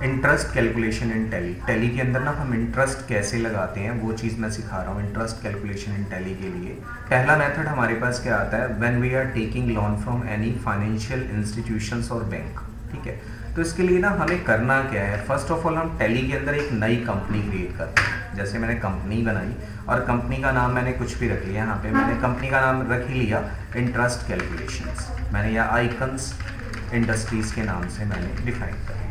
Interest calculation in tally. Tally के अंदर ना हम इंटरेस्ट कैसे लगाते हैं वो चीज़ मैं सिखा रहा हूँ इंटरेस्ट कैलकुलेशन इन टैली के लिए। पहला मेथड हमारे पास क्या आता है, when we are taking loan from any financial institutions और बैंक। ठीक है, तो इसके लिए ना हमें करना क्या है, फर्स्ट ऑफ ऑल हम टैली के अंदर एक नई कंपनी क्रिएट करते हैं। जैसे मैंने कंपनी बनाई और कंपनी का नाम मैंने कुछ भी रख लिया, यहाँ पे मैंने कंपनी का नाम रख ही लिया इंटरेस्ट कैलकुलेशंस मैंने, या आइकन्स इंडस्ट्रीज़ के नाम से मैंने डिफाइन कर लिया।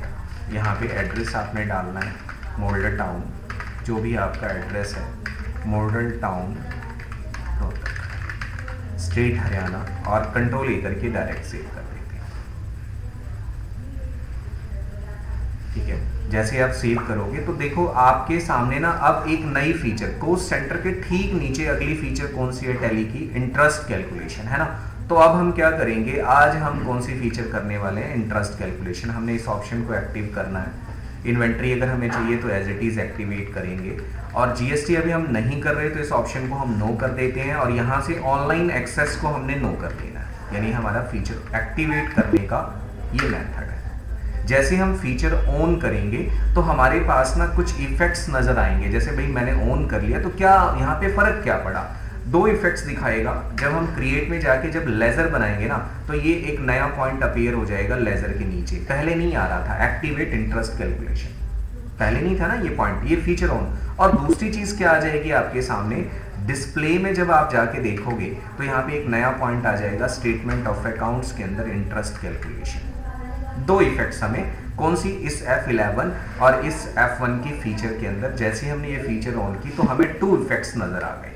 यहाँ पे एड्रेस आपने डालना है मॉडल टाउन, जो भी आपका एड्रेस है model town Rohtak, state Haryana, और कंट्रोल ए करके डायरेक्ट सेव कर देते हैं। ठीक है, जैसे आप सेव करोगे तो देखो आपके सामने ना अब एक नई फीचर, कोस्ट सेंटर के ठीक नीचे अगली फीचर कौन सी है टैली की, इंटरेस्ट कैलकुलेशन है ना। तो अब हम क्या करेंगे, आज हम कौन सी फीचर करने वाले हैं, इंटरेस्ट कैलकुलेशन। हमने इस ऑप्शन को एक्टिव करना है। इन्वेंट्री अगर हमें चाहिए तो एज इट इज एक्टिवेट करेंगे, और जीएसटी अभी हम नहीं कर रहे तो इस ऑप्शन को हम नो कर देते हैं, और यहाँ से ऑनलाइन एक्सेस को हमने नो कर देना है, यानी हमारा फीचर एक्टिवेट करने का ये मेथड है। जैसे हम फीचर ऑन करेंगे तो हमारे पास ना कुछ इफेक्ट्स नजर आएंगे। जैसे भाई मैंने ऑन कर लिया तो क्या यहाँ पे फर्क क्या पड़ा, दो इफेक्ट्स दिखाएगा। जब हम क्रिएट में जाके जब लेजर बनाएंगे ना तो ये एक नया पॉइंट अपीयर हो जाएगा लेजर के नीचे, पहले नहीं आ रहा था, एक्टिवेट इंटरेस्ट कैलकुलेशन पहले नहीं था ना ये पॉइंट, ये फीचर ऑन। और दूसरी चीज क्या आ जाएगी आपके सामने, डिस्प्ले में जब आप जाके देखोगे तो यहाँ पे एक नया पॉइंट आ जाएगा स्टेटमेंट ऑफ अकाउंट्स के अंदर इंटरेस्ट कैलकुलेशन। दो इफेक्ट्स हमें कौन सी, इस F11 और इस F1 की फीचर के अंदर, जैसे हमने ये फीचर ऑन की तो हमें टू इफेक्ट्स नजर आ गए।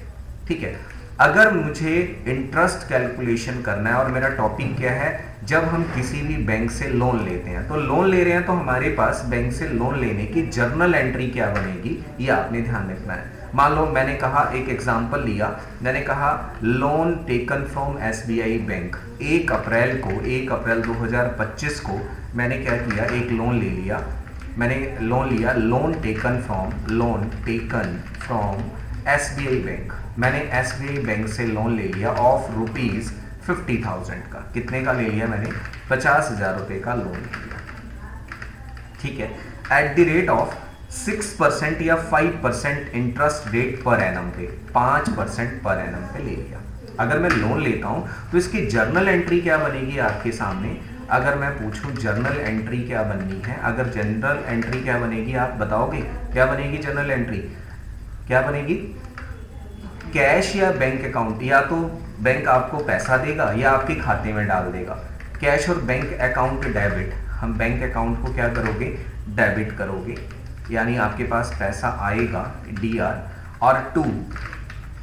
ठीक है, अगर मुझे इंटरेस्ट कैलकुलेशन करना है और मेरा टॉपिक क्या है, जब हम किसी भी बैंक से लोन लेते हैं, तो लोन ले रहे हैं तो हमारे पास बैंक से लोन लेने की जर्नल एंट्री क्या बनेगी ये आपने ध्यान रखना है। मान लो मैंने कहा, एक एग्जांपल लिया, मैंने कहा loan taken from SBI bank 1 अप्रैल 2025 को मैंने क्या किया, एक लोन ले लिया, मैंने लोन लिया, loan taken from SBI bank, मैंने SBI बैंक से लोन ले लिया ऑफ ₹50,000 का। कितने का ले लिया मैंने, 50,000 रुपए का लोन लिया। ठीक है, एट द रेट ऑफ 6% या 5% इंटरेस्ट रेट पर एनम पे, 5% पर एनम पे ले लिया। अगर मैं लोन लेता हूं तो इसकी जर्नल एंट्री क्या बनेगी आपके सामने, अगर मैं पूछूं जर्नल एंट्री क्या बननी है, अगर जनरल एंट्री क्या बनेगी आप बताओगे, क्या बनेगी जनरल एंट्री, क्या बनेगी, कैश या बैंक अकाउंट, या तो बैंक आपको पैसा देगा या आपके खाते में डाल देगा। कैश और बैंक अकाउंट डेबिट, हम बैंक अकाउंट को क्या करोगे, डेबिट करोगे, यानी आपके पास पैसा आएगा DR, और 2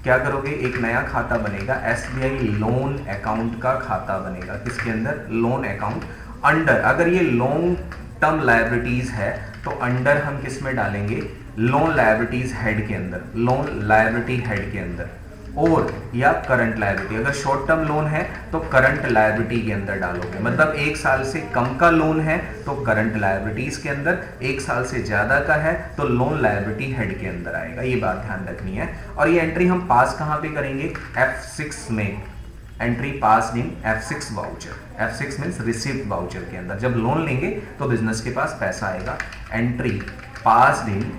क्या करोगे, एक नया खाता बनेगा SBI लोन अकाउंट का खाता बनेगा, किसके अंदर, लोन अकाउंट अंडर। अगर ये लॉन्ग टर्म लायबिलिटीज है तो अंडर हम किस में डालेंगे, लोन लायबिलिटीज हेड के अंदर, लोन लायबिलिटी हेड के अंदर, और या करंट लायबिलिटी, अगर शॉर्ट टर्म लोन है तो करंट लायबिलिटी के अंदर डालोगे, मतलब 1 साल से कम का लोन है तो करंट लायबिलिटीज के अंदर, 1 साल से ज्यादा का है तो लोन लायबिलिटी हेड के अंदर आएगा, ये बात ध्यान रखनी है। और ये एंट्री हम पास कहाँ पे करेंगे, F6 में, एंट्री पास इन F6 voucher, F6 means receipt voucher के अंदर। जब लोन लेंगे तो बिजनेस के पास पैसा आएगा, entry passed in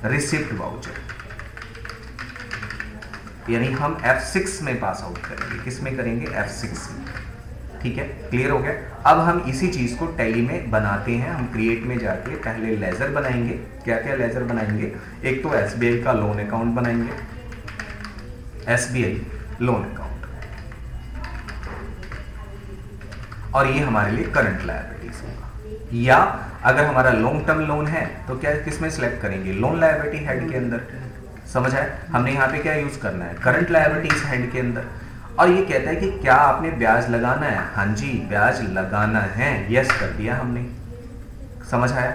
receipt voucher, यानी हम F6 में पास आउट करेंगे, किस में करेंगे, F6 में। ठीक है, क्लियर हो गया। अब हम इसी चीज को टैली में बनाते हैं। हम क्रिएट में जाके पहले लेजर बनाएंगे, क्या क्या लेजर बनाएंगे, एक तो SBI का लोन अकाउंट बनाएंगे, SBI लोन अकाउंट, और ये हमारे लिए करंट लायबिलिटीज होगा। या अगर हमारा लॉन्ग टर्म लोन है तो क्या किसमें सिलेक्ट करेंगे, लोन लायबिलिटी हेड के अंदर। समझ आए, हमने यहाँ पे क्या यूज करना है, करंट लायबिलिटीज हेड के अंदर। और ये कहता है कि क्या आपने ब्याज लगाना है, हाँ जी ब्याज लगाना है, यस कर दिया हमने। समझ आया,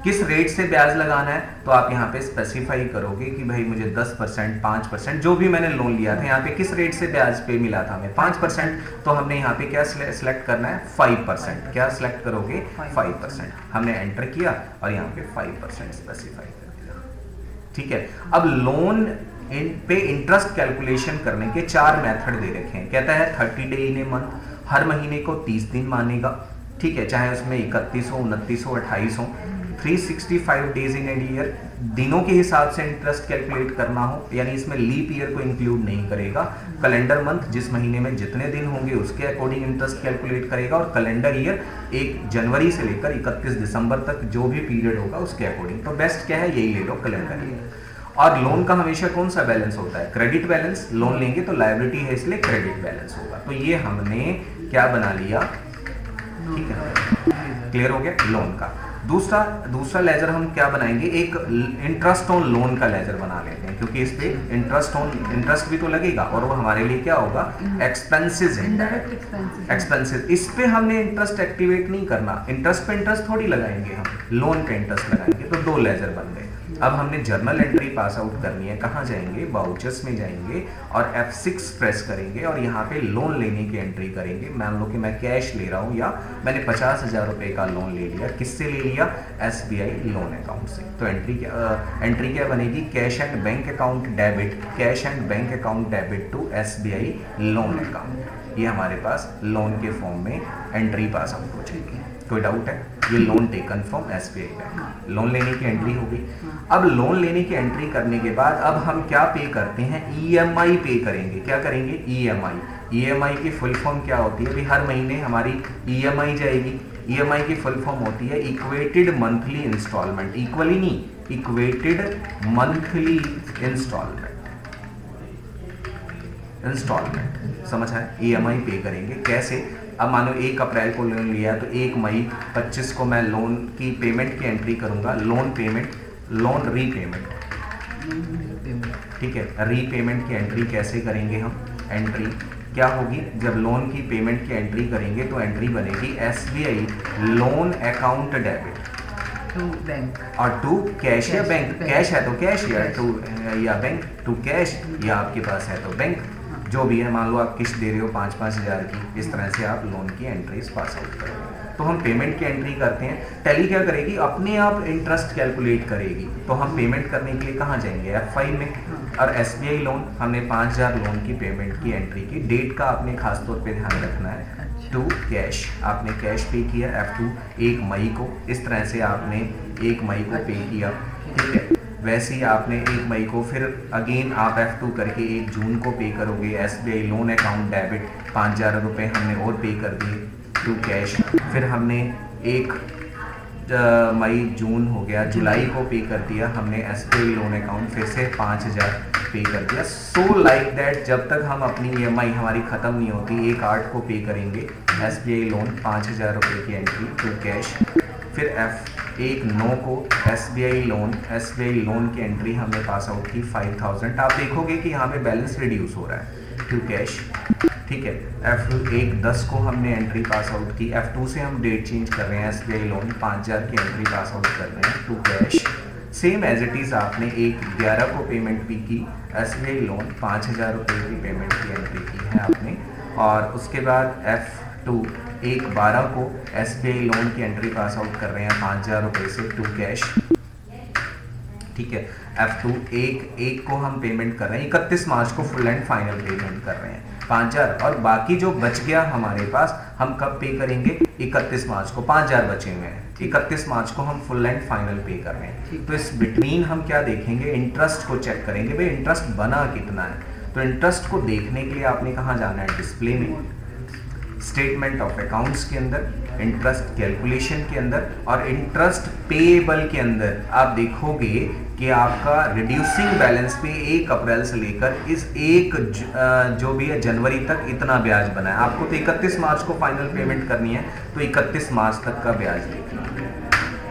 किस रेट से ब्याज लगाना है तो आप यहाँ पे स्पेसिफाई करोगे कि भाई मुझे 10%, 5%, जो भी मैंने लोन लिया था यहाँ पे किस रेट से ब्याज पे मिला था हमें 5%, तो हमने यहाँ पे क्या सिलेक्ट करना है 5%। क्या सिलेक्ट करोगे 5%। हमने एंटर किया और यहाँ पे 5% स्पेसिफाई कर दिया। ठीक है, अब लोन पे इंटरेस्ट कैलकुलेशन करने के 4 मेथड दे रखे हैं। कहता है 30 डे इन ए मंथ, हर महीने को 30 दिन मानेगा। ठीक है, चाहे उसमें 31 हो, 29 हो, 28 हो, 365 डेज इन एन ईयर, दिनों के हिसाब से इंटरेस्ट कैलकुलेट करना हो, यानी इसमें लीप ईयर को इंक्लूड नहीं करेगा। कैलेंडर मंथ, जिस महीने में जितने दिन होंगे उसके अकॉर्डिंग इंटरेस्ट कैलकुलेट करेगा, और कैलेंडर ईयर 1 जनवरी से लेकर 31 दिसंबर तक जो भी पीरियड होगा उसके अकॉर्डिंग। तो बेस्ट क्या है, यही ले लो, कैलेंडर ईयर। और लोन का हमेशा कौन सा बैलेंस होता है, क्रेडिट बैलेंस। लोन लेंगे तो लायबिलिटी है, इसलिए क्रेडिट बैलेंस होगा। तो ये हमने क्या बना लिया, ठीक है, क्लियर हो गया लोन का। दूसरा लेजर हम क्या बनाएंगे, एक इंटरेस्ट ऑन लोन का लेजर बना लेते हैं, क्योंकि इस पे इंटरेस्ट भी तो लगेगा, और वो हमारे लिए क्या होगा, एक्सपेंसेस है, एक्सपेंसेस। इस पे हमने इंटरेस्ट एक्टिवेट नहीं करना, इंटरेस्ट पे इंटरेस्ट थोड़ी लगाएंगे हम, लोन पे इंटरेस्ट लगाएंगे। तो 2 लेजर बन गए। अब हमने जर्नल एंट्री पास आउट करनी है, कहाँ जाएंगे, वाउचर्स में जाएंगे और F6 प्रेस करेंगे और यहाँ पे लोन लेने की एंट्री करेंगे। मान लो कि मैं कैश ले रहा हूँ, या मैंने 50,000 रुपए का लोन ले लिया, किससे ले लिया, SBI लोन अकाउंट से। तो एंट्री क्या बनेगी, cash and bank account debit, cash and bank account debit to SBI loan account. ये हमारे पास लोन के फॉर्म में एंट्री पास आउट हो जाएगी। कोई डाउट है, ये loan taken from SBI bank, loan लेने की एंट्री हो गई। अब लोन लेने की एंट्री करने के बाद अब हम क्या पे करते हैं, EMI पे करेंगे। क्या करेंगे, EMI की फुल फॉर्म क्या होती है, अभी हर महीने हमारी EMI जाएगी। EMI की फुल फॉर्म होती है इक्वेटेड मंथली इंस्टॉलमेंट, इक्वली नहीं, इक्वेटेड मंथली इंस्टॉलमेंट। समझ है, EMI पे करेंगे कैसे। अब मानो 1 अप्रैल को लोन लिया तो 1 मई 25 को मैं लोन की पेमेंट की एंट्री करूंगा, लोन रीपेमेंट, ठीक है। रीपेमेंट की एंट्री कैसे करेंगे हम, एंट्री क्या होगी, जब लोन की पेमेंट की एंट्री करेंगे तो एंट्री बनेगी SBI loan account debit to bank और टू कैश या बैंक, कैश है तो कैश, या टू या बैंक टू कैश, या आपके पास है तो बैंक, जो भी है। मान लो आप किस्त दे रहे हो 5-5 हज़ार की, इस तरह से आप लोन की एंट्रीज पास आउट करोगे। तो हम पेमेंट की एंट्री करते हैं, टैली क्या करेगी, अपने आप इंटरेस्ट कैलकुलेट करेगी। तो हम पेमेंट करने के लिए कहाँ जाएंगे, F5 में, और SBI लोन हमने 5,000 लोन की पेमेंट की एंट्री की। डेट का आपने खास तौर पे ध्यान रखना है, टू कैश, आपने कैश पे किया F2 1 मई को, इस तरह से आपने 1 मई को पे किया, ठीक है। वैसे ही आपने 1 मई को फिर अगेन आप F2 करके 1 जून को पे करोगे, SBI लोन अकाउंट डेबिट 5,000 रुपये हमने और पे कर दिए टू कैश। फिर हमने 1 मई जून हो गया, जुलाई को पे कर दिया हमने SBI लोन अकाउंट, फिर से 5,000 पे कर दिया। सो लाइक दैट, जब तक हम अपनी EMI हमारी ख़त्म नहीं होती, 1/8 को पे करेंगे SBI लोन 5,000 रुपये की एंट्री टू कैश। फिर F1/9 को SBI लोन की एंट्री हमने पास आउट की 5,000। आप देखोगे कि यहाँ पे बैलेंस रिड्यूस हो रहा है टू कैश, ठीक है। F1/10 को हमने एंट्री पास आउट की, F2 से हम डेट चेंज कर रहे हैं, SBI लोन 5,000 की एंट्री पास आउट कर रहे हैं to cash. Same as it is आपने 1/11 को पेमेंट भी की, SBI लोन 5,000 रुपये की पेमेंट की एंट्री की है आपने, और उसके बाद F2 1/12 को SBI लोन की एंट्री पास आउट कर रहे हैं 5,000 रुपये से टू कैश, ठीक है। F2 1 को हम पेमेंट कर रहे हैं, 31 मार्च को फुल एंड फाइनल पेमेंट कर रहे हैं 5,000, और बाकी जो बच गया हमारे पास हम कब पे करेंगे, 31 मार्च को। 5,000 बचे हुए हैं, 31 मार्च को हम फुल एंड फाइनल पे कर रहे हैं। तो इस बिटवीन हम क्या देखेंगे, इंटरेस्ट को चेक करेंगे, भाई इंटरेस्ट बना कितना है। तो इंटरेस्ट को देखने के लिए आपने कहाँ जाना है, डिस्प्ले में, स्टेटमेंट ऑफ अकाउंट्स के अंदर, इंटरेस्ट कैलकुलेशन के अंदर और इंटरेस्ट पेएबल के अंदर आप देखोगे कि आपका रिड्यूसिंग बैलेंस पे 1 अप्रैल से लेकर इस 1 जो भी है जनवरी तक इतना ब्याज बना है। आपको तो 31 मार्च को फाइनल पेमेंट करनी है, तो 31 मार्च तक का ब्याज देखना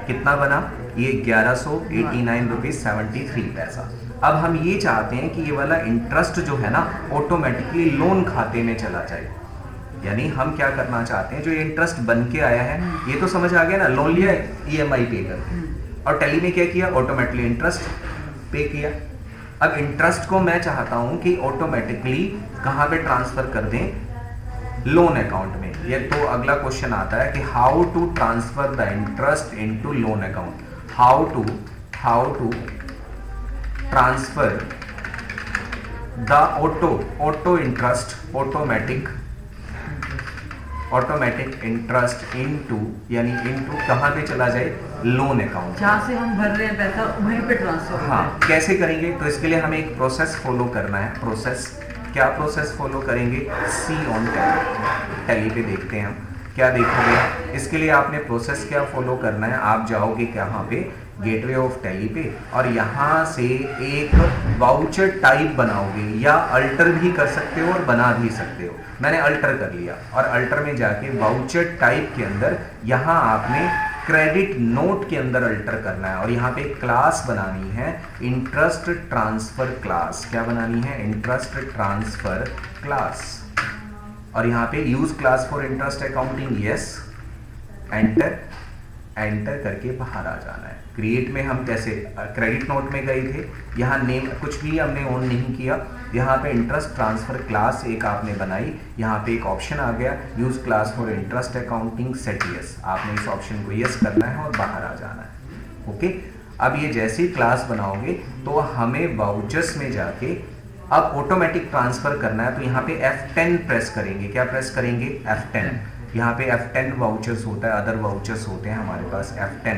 कितना बना, ये 1189 रुपीज 73 पैसा। अब हम ये चाहते हैं कि ये वाला इंटरेस्ट जो है ना ऑटोमेटिकली लोन खाते में चला जाए, यानी हम क्या करना चाहते हैं, जो ये इंटरेस्ट बन के आया है, ये तो समझ आ गया ना, लोन लिया EMI पे करके, और टैली में क्या किया, ऑटोमेटिकली इंटरेस्ट पे किया। अब इंटरेस्ट को मैं चाहता हूं कि ऑटोमेटिकली कहां पे ट्रांसफर कर दें, लोन अकाउंट में। ये तो अगला क्वेश्चन आता है कि how to transfer the interest into loan account, how to transfer the auto interest, automatic interest into, यानी इनटू कहाँ पे चला जाए, लोन अकाउंट, जहाँ से हम भर रहे हैं पैसा वहीं पे ट्रांसफर। हाँ, कैसे करेंगे, तो इसके लिए हमें एक प्रोसेस फॉलो करना है। प्रोसेस, क्या प्रोसेस फॉलो करेंगे, सी ऑन टैली, टैली पे देखते हैं हम क्या देखोगे। इसके लिए आपने प्रोसेस क्या फॉलो करना है, आप जाओगे कहाँ पे, गेटवे ऑफ टैली पे, और यहाँ से एक वाउचर टाइप बनाओगे, या अल्टर भी कर सकते हो और बना भी सकते हो। मैंने अल्टर कर लिया, और अल्टर में जाके वाउचर टाइप के अंदर यहाँ आपने क्रेडिट नोट के अंदर अल्टर करना है, और यहाँ पे क्लास बनानी है इंटरेस्ट ट्रांसफर क्लास। क्या बनानी है, इंटरेस्ट ट्रांसफर क्लास, और यहाँ पे use class for interest accounting, yes, enter, enter करके बाहर आ जाना है। क्रिएट में हम कैसे क्रेडिट नोट में गए थे, यहाँ नेम कुछ भी हमने ऑन नहीं किया, यहाँ पे इंटरेस्ट ट्रांसफर क्लास एक आपने बनाई, यहाँ पे एक ऑप्शन आ गया use class for interest accounting, set yes, आपने इस ऑप्शन को यस करना है और बाहर आ जाना है। ओके, अब ये जैसे ही क्लास बनाओगे तो हमें वाउचर्स में जाके अब ऑटोमेटिक ट्रांसफर करना है, तो यहाँ पे F10 प्रेस करेंगे। क्या प्रेस करेंगे, F10। यहाँ पे F10 वाउचर्स होता है, अदर वाउचर्स होते हैं हमारे पास F10,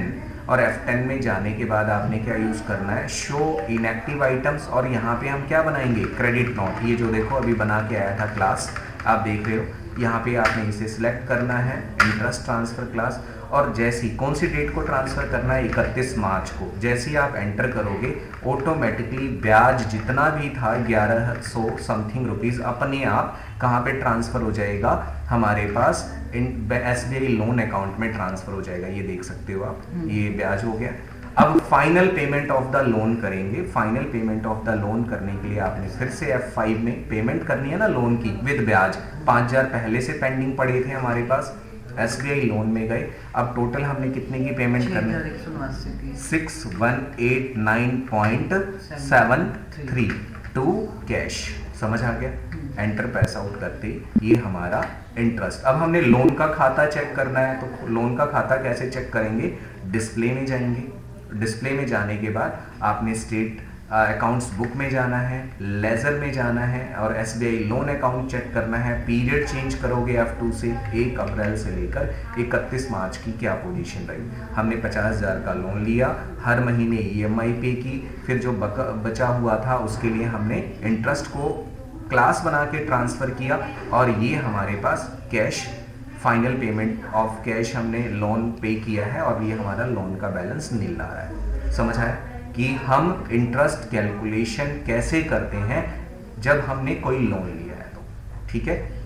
और F10 में जाने के बाद आपने क्या यूज़ करना है, शो इनएक्टिव आइटम्स, और यहाँ पे हम क्या बनाएंगे, क्रेडिट नोट। ये जो देखो अभी बना के आया था क्लास, आप देख रहे हो, यहाँ पे आपने इसे सिलेक्ट करना है, इंटरेस्ट ट्रांसफर क्लास, और जैसी कौन सी डेट को ट्रांसफ़र करना है, 31 मार्च को। जैसे ही आप एंटर करोगे ऑटोमेटिकली ब्याज जितना भी था 1100 समथिंग रुपीज़ अपने आप कहाँ पे ट्रांसफ़र हो जाएगा, हमारे पास SBI लोन अकाउंट में ट्रांसफ़र हो जाएगा। ये देख सकते हो आप, ये ब्याज हो गया। अब final payment of the loan करेंगे। Final payment of the loan करने के लिए आपने फिर से F5 में पेमेंट करनी है ना लोन की विद ब्याज। 5000 पहले से पेंडिंग पड़े थे हमारे पास, SBI लोन में गए। अब टोटल हमने कितने की पेमेंट करनी है, 6189.73 टू कैश। समझ आ गया, एंटर पैस आउट करते ये हमारा इंटरेस्ट। अब हमने लोन का खाता चेक करना है, तो लोन का खाता कैसे चेक करेंगे, डिस्प्ले में जाएंगे। डिस्प्ले में जाने के बाद आपने स्टेट अकाउंट्स बुक में जाना है, लेजर में जाना है, और SBI लोन अकाउंट चेक करना है। पीरियड चेंज करोगे F2 से, 1 अप्रैल से लेकर 31 मार्च की क्या पोजीशन रही। हमने 50,000 का लोन लिया, हर महीने EMI पे की, फिर जो बचा हुआ था उसके लिए हमने इंटरेस्ट को क्लास बना के ट्रांसफ़र किया, और ये हमारे पास cash, final payment of cash हमने लोन पे किया है, और ये हमारा लोन का बैलेंस नील आ रहा है। समझ आया कि हम इंटरेस्ट कैलकुलेशन कैसे करते हैं जब हमने कोई लोन लिया है, तो ठीक है।